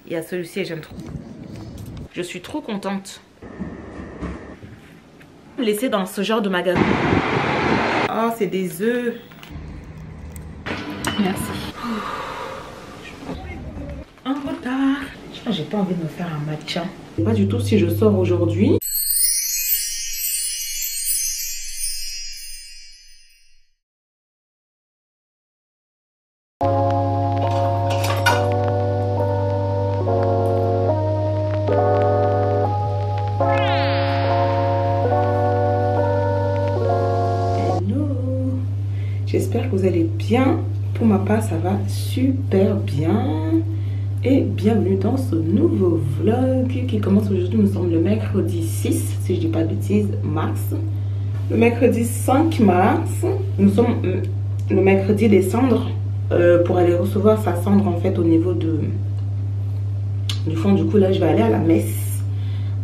Il y a celui-ci et j'aime trop. Je suis trop contente. Laisser dans ce genre de magasin. Oh, c'est des œufs. Merci. En retard. J'ai pas envie de me faire un matcha. Pas du tout si je sors aujourd'hui. J'espère que vous allez bien. Pour ma part, ça va super bien. Et bienvenue dans ce nouveau vlog qui commence aujourd'hui. Nous sommes le mercredi 6, si je dis pas de bêtises, mars. Le mercredi 5 mars, nous sommes le mercredi des cendres pour aller recevoir sa cendre en fait au niveau du fond. Du coup là, je vais aller à la messe.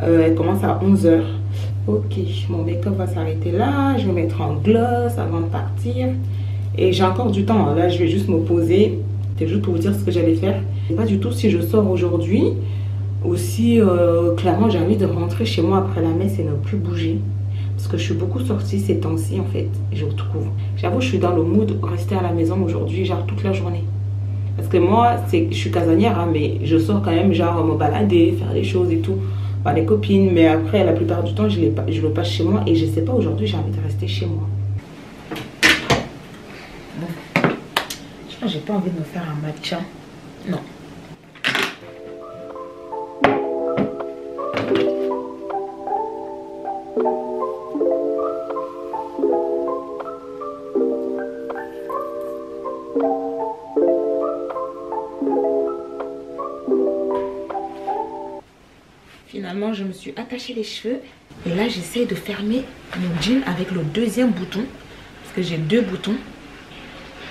Elle commence à 11 h. Ok, mon make-up va s'arrêter là. Je vais mettre en gloss avant de partir. Et j'ai encore du temps. Là, je vais juste me poser. C'était juste pour vous dire ce que j'allais faire. Pas du tout si je sors aujourd'hui. Aussi, clairement, j'ai envie de rentrer chez moi après la messe et ne plus bouger. Parce que je suis beaucoup sortie ces temps-ci, en fait. Je retrouve. J'avoue, je suis dans le mood rester à la maison aujourd'hui, genre toute la journée. Parce que moi, je suis casanière, hein, mais je sors quand même, genre me balader, faire des choses et tout. Par les copines, mais après la plupart du temps je le passe chez moi et je sais pas, aujourd'hui j'ai envie de rester chez moi. Bon, je pense que j'ai pas envie de me faire un matcha. Non. Finalement, je me suis attaché les cheveux. Et là, j'essaie de fermer mon jean avec le deuxième bouton. Parce que j'ai deux boutons.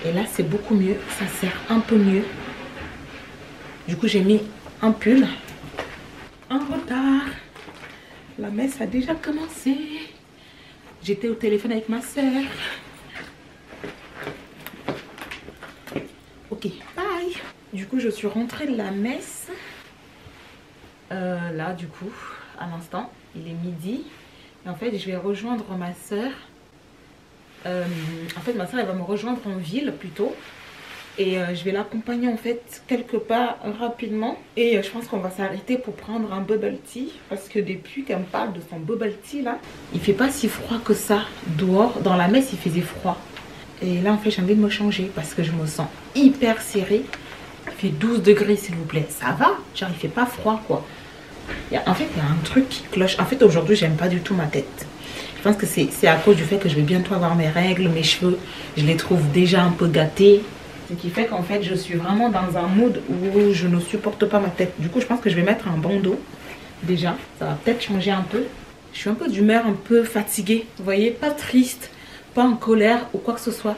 Et là, c'est beaucoup mieux. Ça serre un peu mieux. Du coup, j'ai mis un pull. En retard. La messe a déjà commencé. J'étais au téléphone avec ma soeur. Ok, bye. Du coup, je suis rentrée de la messe. Là du coup à l'instant il est midi et en fait je vais rejoindre ma soeur. En fait ma soeur elle va me rejoindre en ville plutôt et je vais l'accompagner en fait quelque part rapidement et je pense qu'on va s'arrêter pour prendre un bubble tea parce que depuis qu'elle me parle de son bubble tea là, il fait pas si froid que ça dehors. Dans la messe il faisait froid et là en fait j'ai envie de me changer parce que je me sens hyper serrée. Il fait 12 degrés s'il vous plaît, ça va, genre il fait pas froid quoi. En fait, il y a un truc qui cloche. En fait, aujourd'hui, j'aime pas du tout ma tête. Je pense que c'est à cause du fait que je vais bientôt avoir mes règles, mes cheveux. Je les trouve déjà un peu gâtés. Ce qui fait qu'en fait, je suis vraiment dans un mood où je ne supporte pas ma tête. Du coup, je pense que je vais mettre un bandeau. Déjà, ça va peut-être changer un peu. Je suis un peu d'humeur un peu fatiguée. Vous voyez, pas triste, pas en colère ou quoi que ce soit.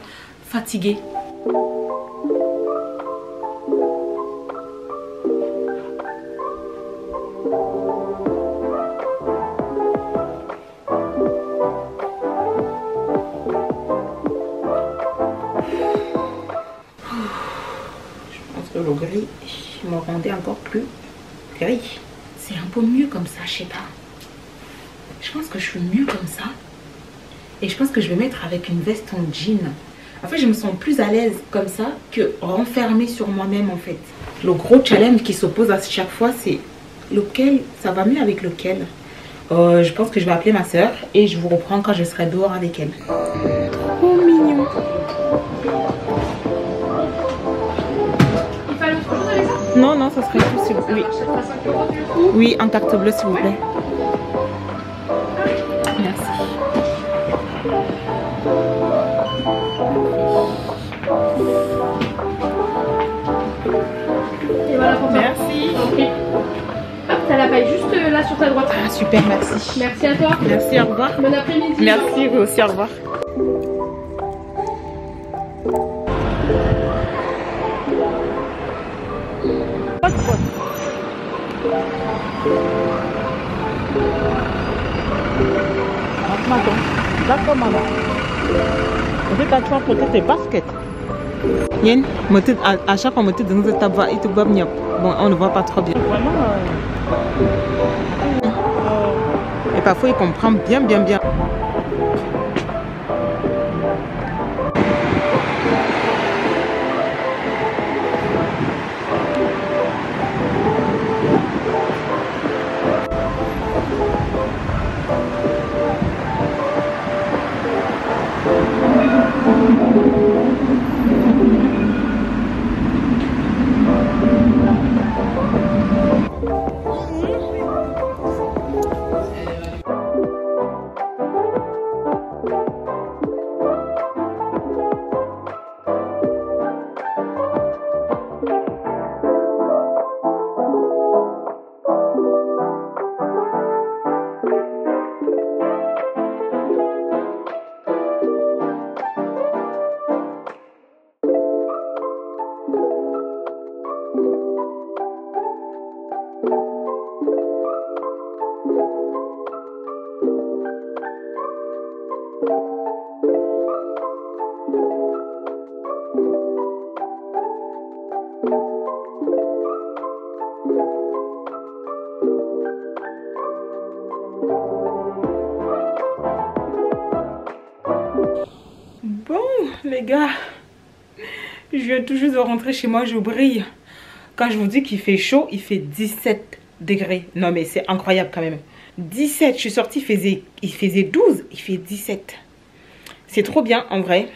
Fatiguée. Le gris me rendait encore plus gris. C'est un peu mieux comme ça, je sais pas. Je pense que je suis mieux comme ça. Et je pense que je vais mettre avec une veste en jean. En fait, je me sens plus à l'aise comme ça que renfermée sur moi-même en fait. Le gros challenge qui s'oppose à chaque fois, c'est lequel, ça va mieux avec lequel. Je pense que je vais appeler ma soeur et je vous reprends quand je serai dehors avec elle. Trop mignon. Non, non, ça serait tout s'il vous plaît. Oui. Oui, en carte bleue s'il vous plaît. Merci. Et voilà pour toi. Merci. Okay. Hop, t'as la paille juste là sur ta droite. Ah, super, merci. Merci à toi. Merci, au revoir. Bon après-midi. Merci, vous aussi, au revoir. D'accord, maman. Je vais t'attendre pour tes baskets. Yen, à chaque fois, on me dit de tabac, il te boit bien. Bon, on ne voit pas trop bien. Vraiment. Et parfois, il comprend bien. Bon, les gars, je viens tout juste de rentrer chez moi, je brille. Quand je vous dis qu'il fait chaud, il fait 17 degrés. Non, mais c'est incroyable quand même. 17, je suis sortie, il faisait 12, il fait 17. C'est trop bien en vrai.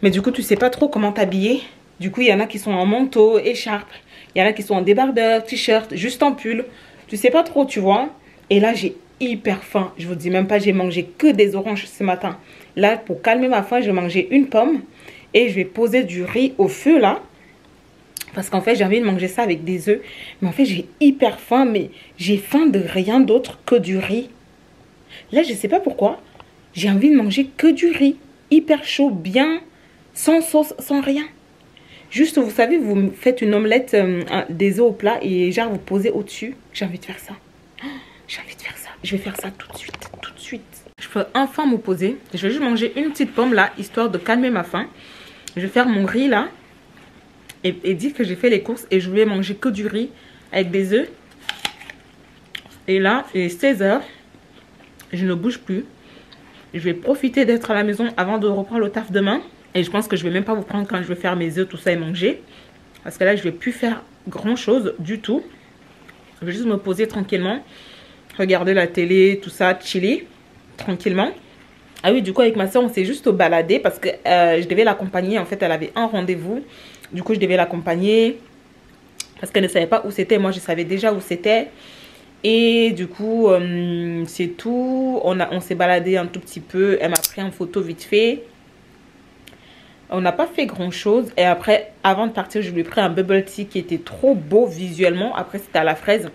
Mais du coup, tu sais pas trop comment t'habiller. Du coup, il y en a qui sont en manteau, écharpe. Il y en a qui sont en débardeur, t-shirt, juste en pull. Tu sais pas trop, tu vois. Et là, j'ai hyper faim. Je vous dis même pas, j'ai mangé que des oranges ce matin. Là, pour calmer ma faim, j'ai mangé une pomme. Et je vais poser du riz au feu là. Parce qu'en fait, j'ai envie de manger ça avec des œufs. Mais en fait, j'ai hyper faim. Mais j'ai faim de rien d'autre que du riz. Là, je sais pas pourquoi. J'ai envie de manger que du riz. Hyper chaud, bien, sans sauce, sans rien. Juste, vous savez, vous faites une omelette, des œufs au plat et genre vous posez au-dessus. J'ai envie de faire ça. J'ai envie de faire ça. Je vais faire ça tout de suite, tout de suite. Je peux enfin me poser. Je vais juste manger une petite pomme là, histoire de calmer ma faim. Je vais faire mon riz là. Et dire que j'ai fait les courses et je vais manger que du riz avec des œufs. Et là, il est 16 h. Je ne bouge plus. Je vais profiter d'être à la maison avant de reprendre le taf demain. Et je pense que je ne vais même pas vous prendre quand je vais faire mes œufs, tout ça et manger. Parce que là, je ne vais plus faire grand chose du tout. Je vais juste me poser tranquillement. Regarder la télé, tout ça, chiller tranquillement. Ah oui, du coup, avec ma soeur, on s'est juste baladé parce que je devais l'accompagner. En fait, elle avait un rendez-vous. Du coup, je devais l'accompagner parce qu'elle ne savait pas où c'était. Moi, je savais déjà où c'était. Et du coup, c'est tout. On s'est baladé un tout petit peu. Elle m'a pris en photo vite fait. On n'a pas fait grand chose. Et après, avant de partir, je lui ai pris un bubble tea qui était trop beau visuellement. Après, c'était à la fraise.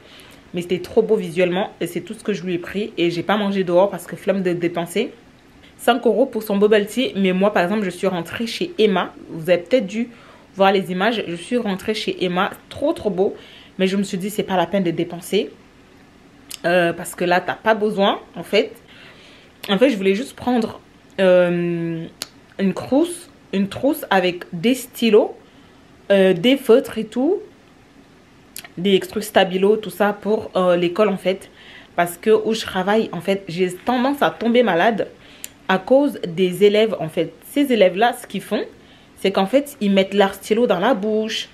Mais c'était trop beau visuellement. Et c'est tout ce que je lui ai pris. Et j'ai pas mangé dehors parce que flemme de dépenser. 5 € pour son bubble tea. Mais moi, par exemple, je suis rentrée chez Emma. Vous avez peut-être dû voir les images. Je suis rentrée chez Emma. Trop, trop beau. Mais je me suis dit, c'est pas la peine de dépenser. Parce que là, t'as pas besoin, en fait. En fait, je voulais juste prendre une trousse avec des stylos, des feutres et tout, des trucs stabilo, tout ça pour l'école, en fait. Parce que où je travaille, en fait, j'ai tendance à tomber malade à cause des élèves, en fait. Ces élèves-là, ce qu'ils font, c'est qu'en fait, ils mettent leur stylo dans la bouche,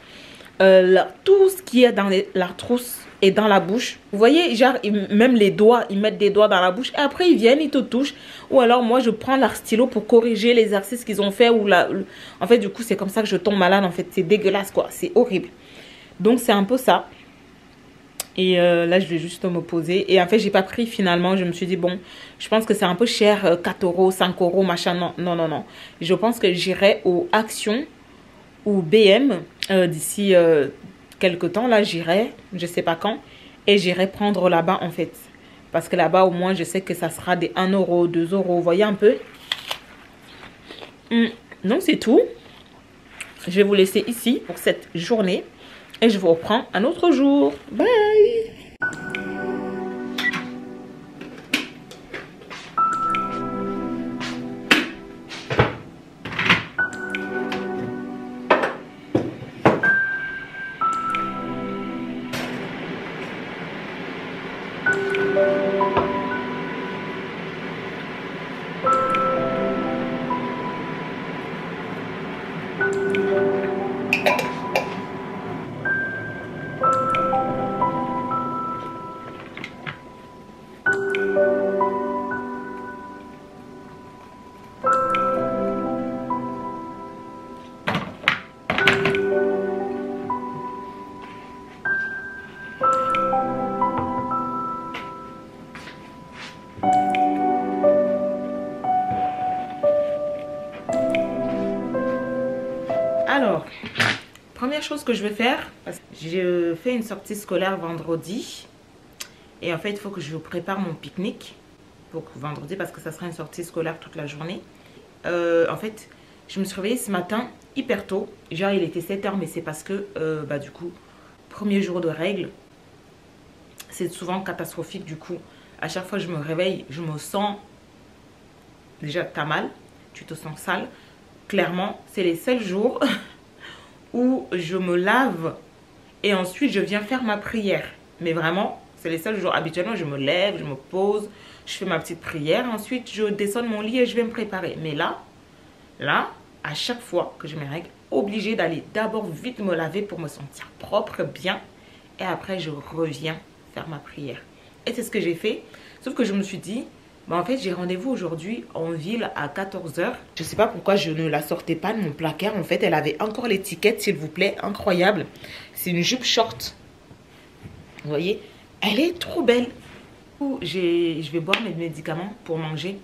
tout ce qui est dans leur trousse et dans la bouche. Vous voyez, genre, même les doigts, ils mettent des doigts dans la bouche. Et après, ils viennent, ils te touchent. Ou alors, moi, je prends leur stylo pour corriger les exercices qu'ils ont fait. En fait, du coup, c'est comme ça que je tombe malade, en fait. C'est dégueulasse, quoi. C'est horrible. Donc, c'est un peu ça. Et là, je vais juste me poser. Et en fait, j'ai pas pris finalement. Je me suis dit, bon, je pense que c'est un peu cher. 4 €, 5 €, machin. Non, non, non, non. Je pense que j'irai au Action ou BM d'ici quelques temps. Là, j'irai, je sais pas quand. Et j'irai prendre là-bas, en fait. Parce que là-bas, au moins, je sais que ça sera des 1 €, 2 €. Vous voyez un peu. Donc, c'est tout. Je vais vous laisser ici pour cette journée. Et je vous reprends un autre jour. Bye! première chose que je vais faire, parce que j'ai fait une sortie scolaire vendredi. Et en fait, il faut que je prépare mon pique-nique pour vendredi parce que ça sera une sortie scolaire toute la journée. En fait, je me suis réveillée ce matin hyper tôt. Genre, il était 7 h, mais c'est parce que, du coup, premier jour de règles, c'est souvent catastrophique. Du coup, à chaque fois que je me réveille, je me sens... Déjà, t'as mal, tu te sens sale. Clairement, c'est les seuls jours où je me lave et ensuite je viens faire ma prière. Mais vraiment, c'est les seuls jours. Habituellement, je me lève, je me pose, je fais ma petite prière. Ensuite, je descends de mon lit et je vais me préparer. Mais là, à chaque fois que je me règle, obligée d'aller d'abord vite me laver pour me sentir propre, bien. Et après, je reviens faire ma prière. Et c'est ce que j'ai fait. Sauf que je me suis dit... en fait, j'ai rendez-vous aujourd'hui en ville à 14 h. Je ne sais pas pourquoi je ne la sortais pas de mon placard. En fait, elle avait encore l'étiquette, s'il vous plaît. Incroyable. C'est une jupe short. Vous voyez? Elle est trop belle. Je vais boire mes médicaments pour manger.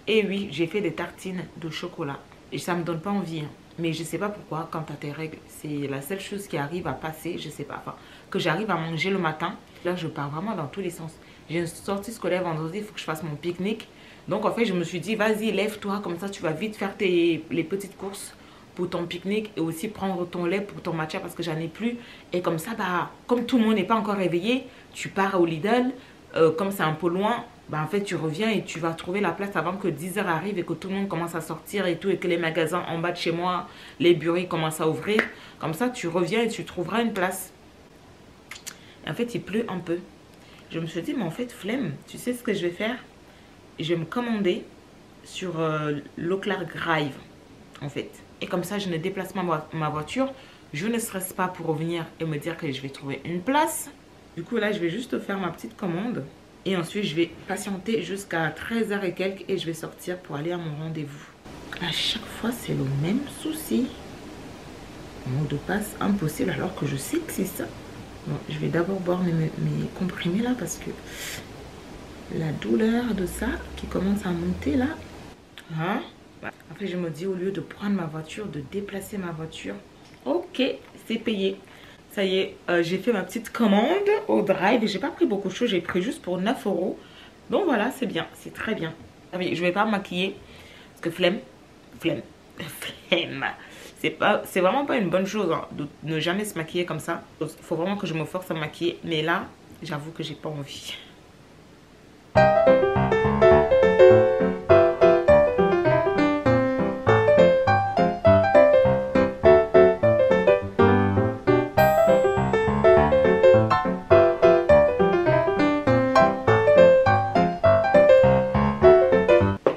Et oui, j'ai fait des tartines de chocolat. Et ça ne me donne pas envie. Hein. Mais je ne sais pas pourquoi, quand tu as tes règles, c'est la seule chose qui arrive à passer. Je ne sais pas. Enfin, que j'arrive à manger le matin. Là, je pars vraiment dans tous les sens. J'ai une sortie scolaire vendredi, il faut que je fasse mon pique-nique. Donc en fait, je me suis dit, vas-y, lève-toi, comme ça tu vas vite faire les petites courses pour ton pique-nique et aussi prendre ton lait pour ton matcha parce que j'en ai plus. Et comme ça, comme tout le monde n'est pas encore réveillé, tu pars au Lidl, comme c'est un peu loin, en fait tu reviens et tu vas trouver la place avant que 10 h arrive et que tout le monde commence à sortir et tout et que les magasins en bas de chez moi, les bureaux commencent à ouvrir. Comme ça, tu reviens et tu trouveras une place. Et en fait, il pleut un peu. Je me suis dit, mais en fait, flemme, tu sais ce que je vais faire? Je vais me commander sur Leclerc Drive, en fait. Et comme ça, je ne déplace pas ma voiture. Je ne stresse pas pour revenir et me dire que je vais trouver une place. Du coup, là, je vais juste faire ma petite commande. Et ensuite, je vais patienter jusqu'à 13 h et quelques et je vais sortir pour aller à mon rendez-vous. À chaque fois, c'est le même souci. Mot de passe impossible alors que je sais que c'est ça. Bon, je vais d'abord boire mes comprimés là parce que la douleur de ça qui commence à monter là. Hein? Après, je me dis au lieu de prendre ma voiture, de déplacer ma voiture. Ok, c'est payé. Ça y est, j'ai fait ma petite commande au drive et j'ai pas pris beaucoup de choses. J'ai pris juste pour 9 €. Donc voilà, c'est bien, c'est très bien. Ah oui, je vais pas me maquiller parce que flemme. C'est vraiment pas une bonne chose hein, de ne jamais se maquiller comme ça. Il faut vraiment que je me force à me maquiller. Mais là, j'avoue que j'ai pas envie.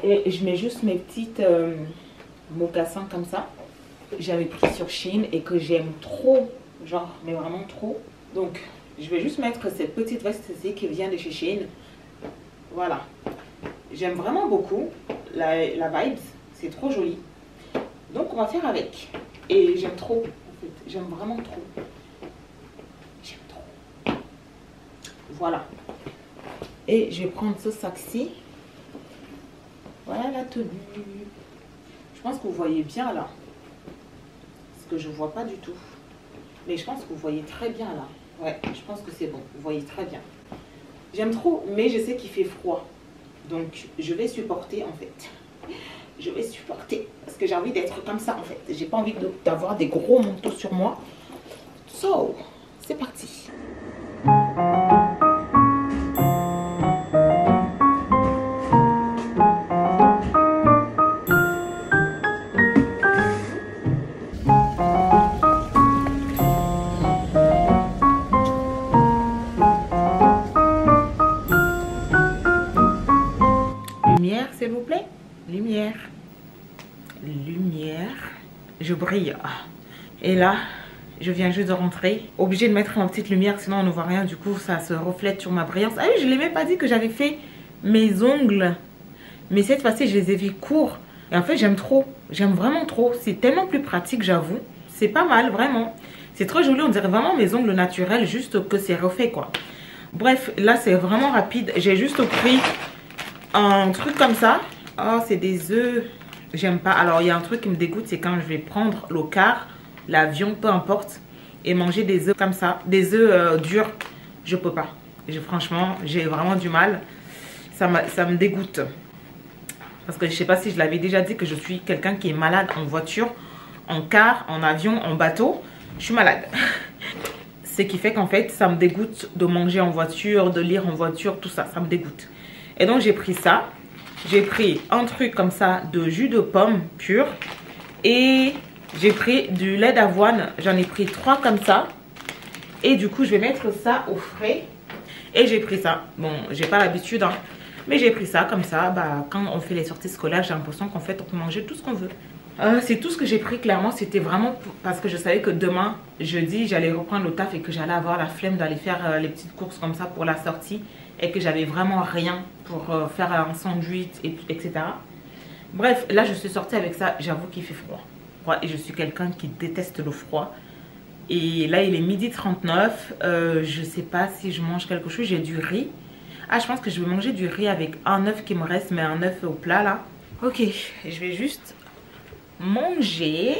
Et je mets juste mes petites mocassins comme ça. J'avais pris sur Shein et que j'aime trop, genre, mais vraiment trop. Donc, je vais juste mettre cette petite veste-ci qui vient de chez Shein. Voilà. J'aime vraiment beaucoup la vibes, c'est trop joli. Donc, on va faire avec. Et j'aime trop, en fait. J'aime vraiment trop. J'aime trop. Voilà. Et je vais prendre ce sac-ci. Voilà la tenue. Je pense que vous voyez bien là. Que je vois pas du tout, mais je pense que vous voyez très bien là. Ouais, je pense que c'est bon, vous voyez très bien. J'aime trop, mais je sais qu'il fait froid, donc je vais supporter en fait. Je vais supporter parce que j'ai envie d'être comme ça en fait. J'ai pas envie d'avoir des gros manteaux sur moi. So, c'est parti. S'il vous plaît, lumière, je brille. Et là, je viens juste de rentrer, obligée de mettre ma petite lumière, sinon on ne voit rien, du coup ça se reflète sur ma brillance. Ah oui, je ne l'ai même pas dit que j'avais fait mes ongles, mais cette fois-ci je les ai fait courts. Et en fait j'aime trop, j'aime vraiment trop, c'est tellement plus pratique, j'avoue. C'est pas mal, vraiment. C'est trop joli, on dirait vraiment mes ongles naturels, juste que c'est refait quoi. Bref, là c'est vraiment rapide, j'ai juste pris un truc comme ça. Oh, c'est des œufs. J'aime pas. Alors, il y a un truc qui me dégoûte, c'est quand je vais prendre le car, l'avion, peu importe. et manger des œufs comme ça, des œufs durs, je peux pas. Franchement, j'ai vraiment du mal. Ça me dégoûte. Parce que je sais pas si je l'avais déjà dit que je suis quelqu'un qui est malade en voiture, en car, en avion, en bateau. Je suis malade. Ce qui fait qu'en fait, ça me dégoûte de manger en voiture, de lire en voiture, tout ça. Ça me dégoûte. Et donc, j'ai pris ça. J'ai pris un truc comme ça de jus de pomme pur. Et j'ai pris du lait d'avoine. J'en ai pris 3 comme ça. Et du coup, je vais mettre ça au frais. Et j'ai pris ça. Bon, j'ai pas l'habitude, hein. Mais j'ai pris ça comme ça. Bah, quand on fait les sorties scolaires, j'ai l'impression qu'en fait, on peut manger tout ce qu'on veut. C'est tout ce que j'ai pris, clairement. C'était vraiment parce que je savais que demain, jeudi, j'allais reprendre le taf et que j'allais avoir la flemme d'aller faire les petites courses comme ça pour la sortie. Et que j'avais vraiment rien pour faire un sandwich, etc. Bref, là, je suis sortie avec ça. J'avoue qu'il fait froid. Et je suis quelqu'un qui déteste le froid. Et là, il est 12h39. Je sais pas si je mange quelque chose. J'ai du riz. Ah, je pense que je vais manger du riz avec un œuf qui me reste, mais un œuf au plat, là. Ok, je vais juste manger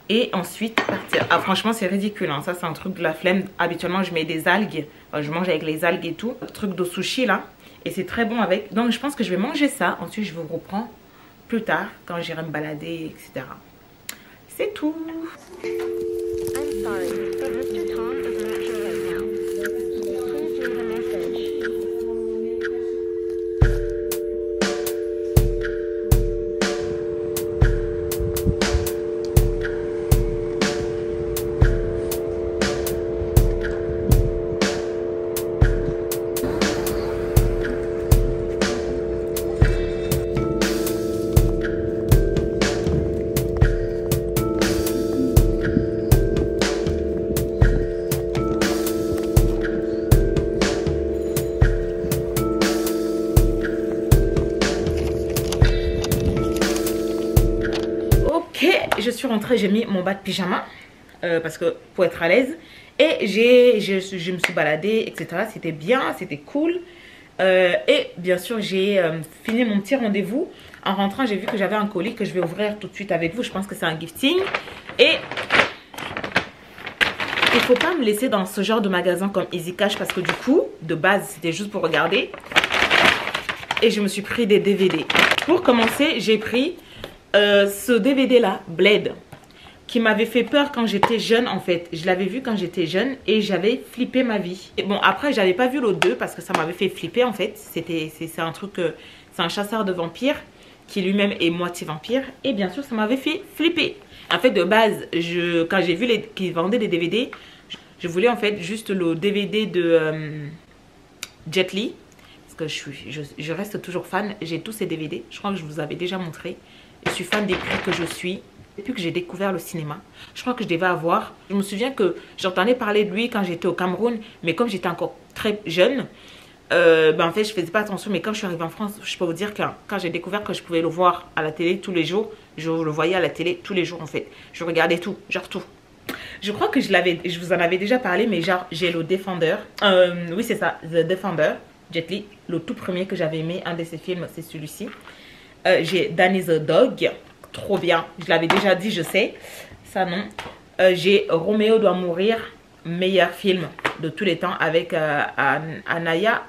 et ensuite partir. Ah, franchement, c'est ridicule, hein. Ça, c'est un truc de la flemme. Habituellement, je mets des algues. Enfin, je mange avec les algues et tout. Un truc de sushi, là. Et c'est très bon avec. Donc, je pense que je vais manger ça. Ensuite, je vous reprends plus tard, quand j'irai me balader, etc. C'est tout. I'm sorry, but Mr. Tom is not here right now. Please leave a message. Je suis rentrée, j'ai mis mon bas de pyjama parce que pour être à l'aise. Et je me suis baladée, etc. C'était bien, c'était cool. Et bien sûr, j'ai fini mon petit rendez-vous. En rentrant, j'ai vu que j'avais un colis que je vais ouvrir tout de suite avec vous. Je pense que c'est un gifting. Et il ne faut pas me laisser dans ce genre de magasin comme Easy Cash parce que du coup, de base, c'était juste pour regarder. Et je me suis pris des DVD. Pour commencer, j'ai pris ce DVD là, Blade, qui m'avait fait peur quand j'étais jeune en fait. Je l'avais vu quand j'étais jeune et j'avais flippé ma vie. Et bon, après j'avais pas vu le 2 parce que ça m'avait fait flipper en fait. C'est un truc, c'est un chasseur de vampires qui lui-même est moitié vampire. Et bien sûr ça m'avait fait flipper. En fait de base, quand j'ai vu qu'ils vendaient des DVD, je voulais en fait juste le DVD de Jet Li. Parce que je reste toujours fan. J'ai tous ces DVD, je crois que je vous avais déjà montré. Je suis fan des prix que je suis. Depuis que j'ai découvert le cinéma, je crois que je devais avoir... Je me souviens que j'entendais parler de lui quand j'étais au Cameroun. Mais comme j'étais encore très jeune, en fait, je faisais pas attention. Mais quand je suis arrivée en France, je peux vous dire que quand j'ai découvert que je pouvais le voir à la télé tous les jours, je le voyais à la télé tous les jours en fait. Je regardais tout, genre tout. Je crois que je vous en avais déjà parlé, mais genre j'ai le Defender. Oui, c'est ça, The Defender, Jet Li. Le tout premier que j'avais aimé, un de ses films, c'est celui-ci. J'ai Danny the Dog, trop bien, je l'avais déjà dit, je sais, ça non. J'ai Roméo doit mourir, meilleur film de tous les temps avec Anaya,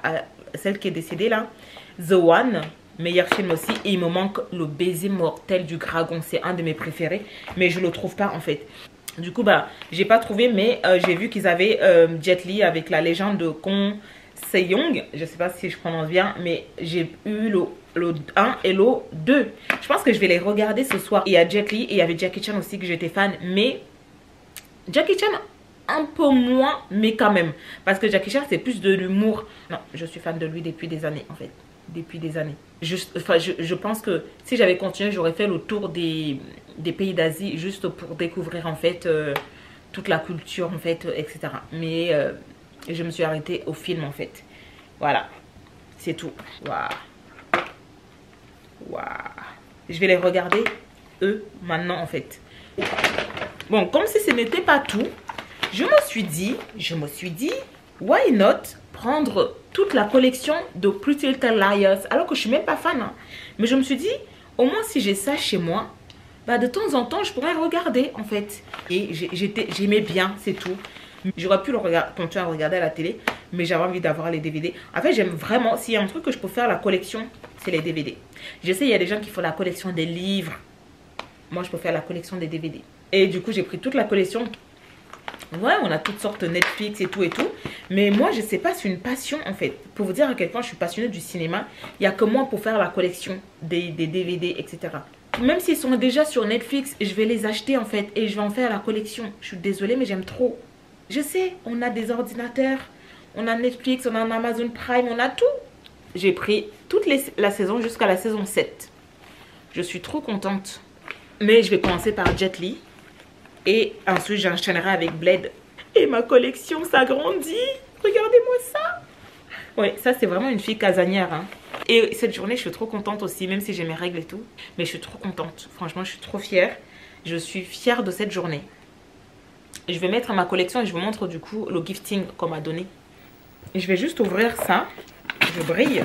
celle qui est décédée là. The One, meilleur film aussi. Et il me manque Le baiser mortel du dragon, c'est un de mes préférés, mais je le trouve pas en fait. Du coup, bah, j'ai pas trouvé, mais j'ai vu qu'ils avaient Jet Li avec la légende de Kong Se-young, je sais pas si je prononce bien, mais j'ai eu le 1 et le 2. Je pense que je vais les regarder ce soir. Il y a Jet Li et il y avait Jackie Chan aussi que j'étais fan. Mais Jackie Chan un peu moins, mais quand même. Parce que Jackie Chan c'est plus de l'humour. Non, je suis fan de lui depuis des années en fait. Depuis des années. Je pense que si j'avais continué, j'aurais fait le tour des pays d'Asie juste pour découvrir en fait toute la culture en fait, etc. Mais je me suis arrêtée au film en fait. Voilà. C'est tout. Waouh. Waouh. Je vais les regarder eux maintenant en fait. Bon, comme si ce n'était pas tout, je me suis dit why not prendre toute la collection de Pretty Little Liars, alors que je suis même pas fan, hein. Mais je me suis dit, au moins si j'ai ça chez moi, bah de temps en temps je pourrais regarder en fait. Et j'aimais bien, c'est tout. J'aurais pu le continuer à regarder à la télé, mais j'avais envie d'avoir les DVD. En fait, j'aime vraiment, s'il y a un truc que je peux faire la collection, c'est les DVD. Je sais, il y a des gens qui font la collection des livres. Moi, je peux faire la collection des DVD. Et du coup, j'ai pris toute la collection. Ouais, on a toutes sortes de Netflix et tout et tout. Mais moi, je sais pas, c'est une passion en fait. Pour vous dire à quel point je suis passionnée du cinéma, il n'y a que moi pour faire la collection des DVD, etc. Même s'ils sont déjà sur Netflix, je vais les acheter en fait. Et je vais en faire la collection. Je suis désolée, mais j'aime trop. Je sais, on a des ordinateurs, on a Netflix, on a Amazon Prime, on a tout. J'ai pris toute la saison jusqu'à la saison 7. Je suis trop contente. Mais je vais commencer par Jet Li. Et ensuite, j'enchaînerai avec Blade. Et ma collection s'agrandit. Regardez-moi ça. Ouais, ça, c'est vraiment une fille casanière. Hein. Et cette journée, je suis trop contente aussi, même si j'ai mes règles et tout. Mais je suis trop contente. Franchement, je suis trop fière. Je suis fière de cette journée. Je vais mettre ma collection et je vous montre du coup le gifting qu'on m'a donné. Et je vais juste ouvrir ça. Je brille.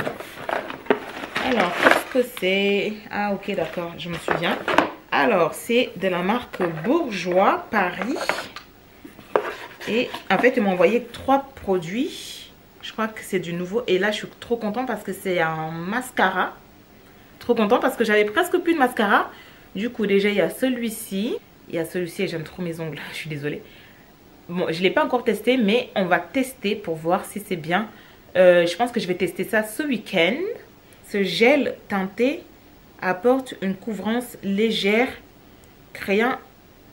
Alors, qu'est-ce que c'est? Ah, ok, d'accord, je me souviens. Alors, c'est de la marque Bourjois Paris. Et en fait, ils m'ont envoyé 3 produits. Je crois que c'est du nouveau. Et là, je suis trop contente parce que c'est un mascara. Trop contente parce que j'avais presque plus de mascara. Du coup, déjà, il y a celui-ci. Il y a celui-ci et j'aime trop mes ongles. Je suis désolée. Bon, je ne l'ai pas encore testé, mais on va tester pour voir si c'est bien. Je pense que je vais tester ça ce week-end. Ce gel teinté apporte une couvrance légère, créant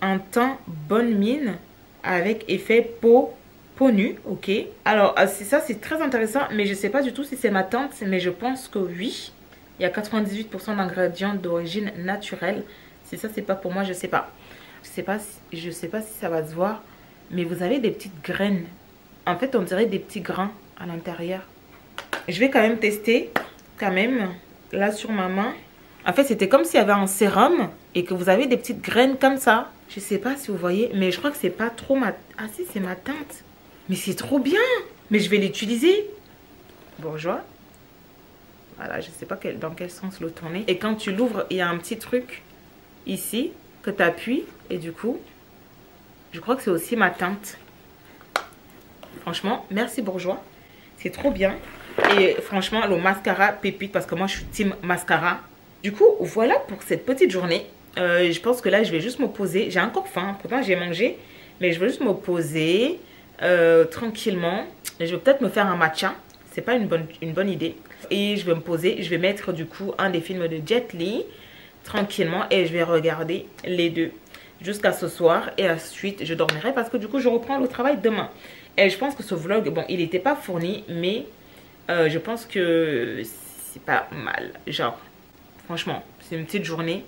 un teint bonne mine avec effet peau nue. Ok. Alors, ça, c'est très intéressant, mais je ne sais pas du tout si c'est ma teinte, mais je pense que oui. Il y a 98% d'ingrédients d'origine naturelle. Si ça, c'est pas pour moi, je sais pas. Je sais pas si ça va se voir. Mais vous avez des petites graines. En fait, on dirait des petits grains à l'intérieur. Je vais quand même tester. Quand même. Là, sur ma main. En fait, c'était comme s'il y avait un sérum. Et que vous avez des petites graines comme ça. Je sais pas si vous voyez. Mais je crois que c'est pas trop ma... Ah si, c'est ma teinte. Mais c'est trop bien. Mais je vais l'utiliser. Bourgeois. Voilà, je sais pas dans quel sens le tourner. Et quand tu l'ouvres, il y a un petit truc ici que tu appuies. Et du coup... Je crois que c'est aussi ma teinte. Franchement, merci Bourjois. C'est trop bien. Et franchement, le mascara pépite parce que moi, je suis team mascara. Du coup, voilà pour cette petite journée. Je pense que là, je vais juste me poser. J'ai encore faim. Pourtant, j'ai mangé. Mais je vais juste me poser tranquillement. Et je vais peut-être me faire un matcha. C'est pas une bonne idée. Et je vais me poser. Je vais mettre du coup un des films de Jet Li. Tranquillement. Et je vais regarder les deux. Jusqu'à ce soir et ensuite je dormirai parce que du coup je reprends le travail demain. Et je pense que ce vlog, bon, il n'était pas fourni, mais je pense que c'est pas mal. Genre, franchement, c'est une petite journée.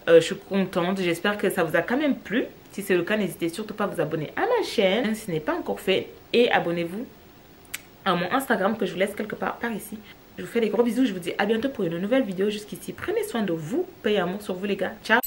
Je suis contente, j'espère que ça vous a quand même plu. Si c'est le cas, n'hésitez surtout pas à vous abonner à ma chaîne si ce n'est pas encore fait. Et abonnez-vous à mon Instagram que je vous laisse quelque part par ici. Je vous fais des gros bisous, je vous dis à bientôt pour une nouvelle vidéo. Jusqu'ici, prenez soin de vous, paix et amour sur vous les gars. Ciao.